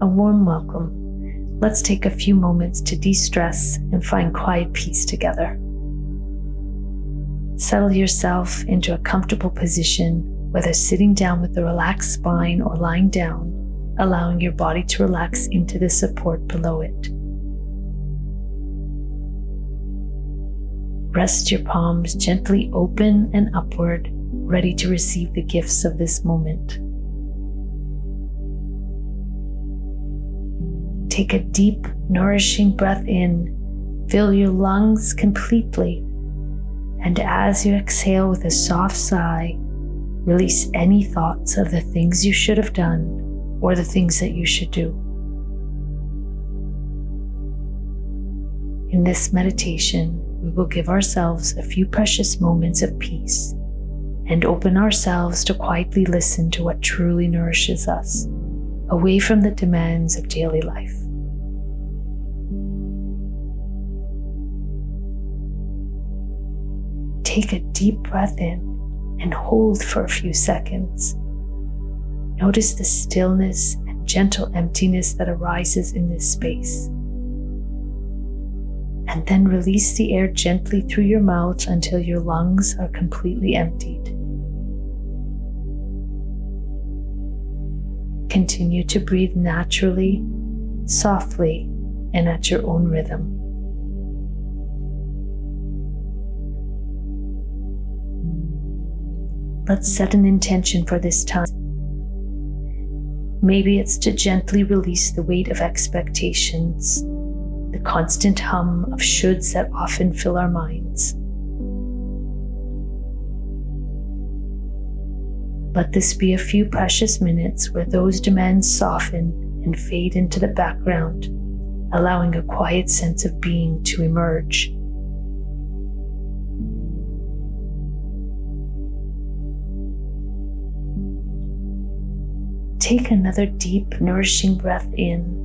A warm welcome. Let's take a few moments to de-stress and find quiet peace together. Settle yourself into a comfortable position, whether sitting down with a relaxed spine or lying down, allowing your body to relax into the support below it. Rest your palms gently open and upward, ready to receive the gifts of this moment. Take a deep, nourishing breath in, fill your lungs completely, and as you exhale with a soft sigh, release any thoughts of the things you should have done or the things that you should do. In this meditation, we will give ourselves a few precious moments of peace and open ourselves to quietly listen to what truly nourishes us, away from the demands of daily life. Take a deep breath in and hold for a few seconds. Notice the stillness and gentle emptiness that arises in this space. And then release the air gently through your mouth until your lungs are completely emptied. Continue to breathe naturally, softly, and at your own rhythm. Let's set an intention for this time. Maybe it's to gently release the weight of expectations, the constant hum of shoulds that often fill our minds. Let this be a few precious minutes where those demands soften and fade into the background, allowing a quiet sense of being to emerge. Take another deep, nourishing breath in.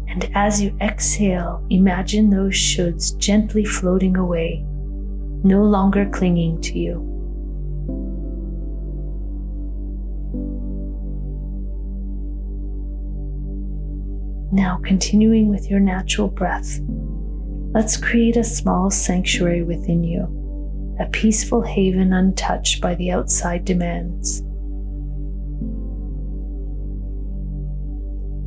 And as you exhale, imagine those shoulds gently floating away, no longer clinging to you. Now, continuing with your natural breath, let's create a small sanctuary within you, a peaceful haven untouched by the outside demands.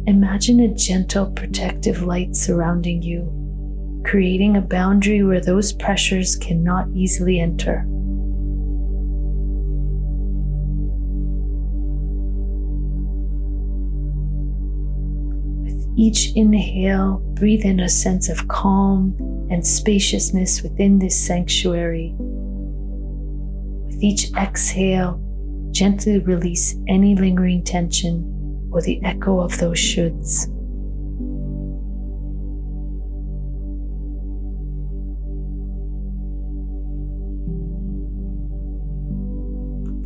Imagine a gentle, protective light surrounding you, creating a boundary where those pressures cannot easily enter. With each inhale, breathe in a sense of calm and spaciousness within this sanctuary. With each exhale, gently release any lingering tension or the echo of those shoulds.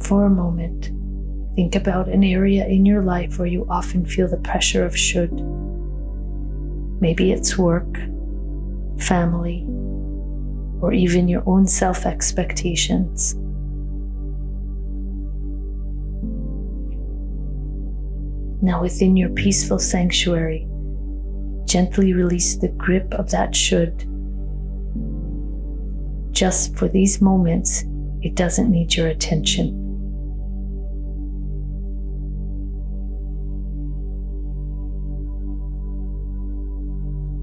For a moment, think about an area in your life where you often feel the pressure of should. Maybe it's work, family, or even your own self-expectations. Now, within your peaceful sanctuary, gently release the grip of that should. Just for these moments, it doesn't need your attention.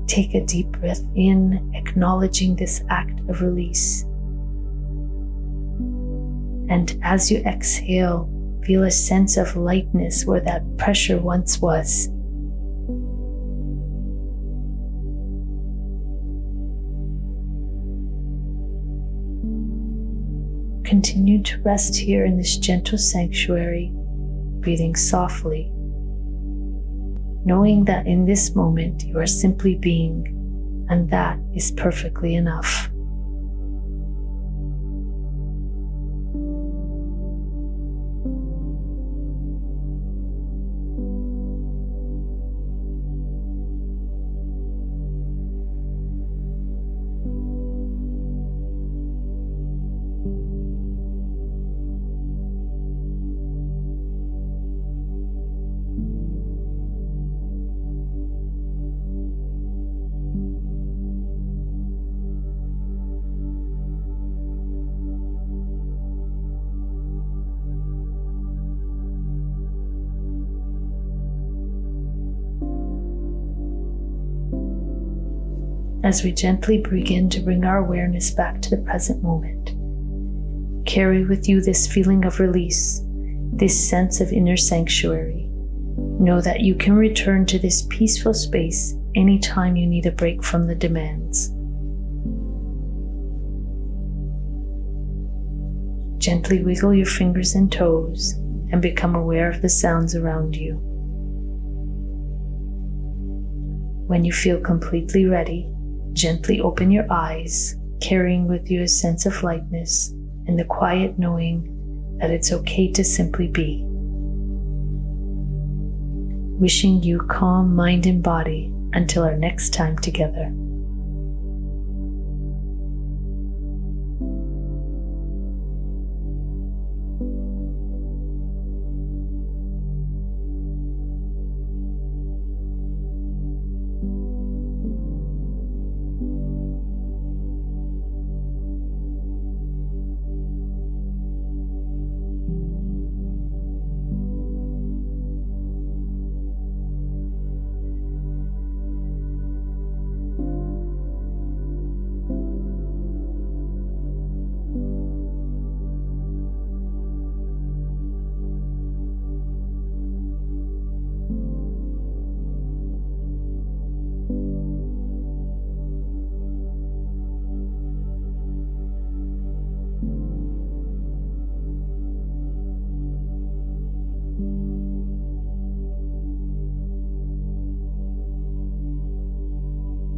Take a deep breath in, acknowledging this act of release. And as you exhale, feel a sense of lightness where that pressure once was. Continue to rest here in this gentle sanctuary, breathing softly, knowing that in this moment you are simply being, and that is perfectly enough. as we gently begin to bring our awareness back to the present moment. Carry with you this feeling of release, this sense of inner sanctuary. Know that you can return to this peaceful space anytime you need a break from the demands. Gently wiggle your fingers and toes and become aware of the sounds around you. When you feel completely ready, gently open your eyes, carrying with you a sense of lightness and the quiet knowing that it's okay to simply be. Wishing you calm mind and body until our next time together.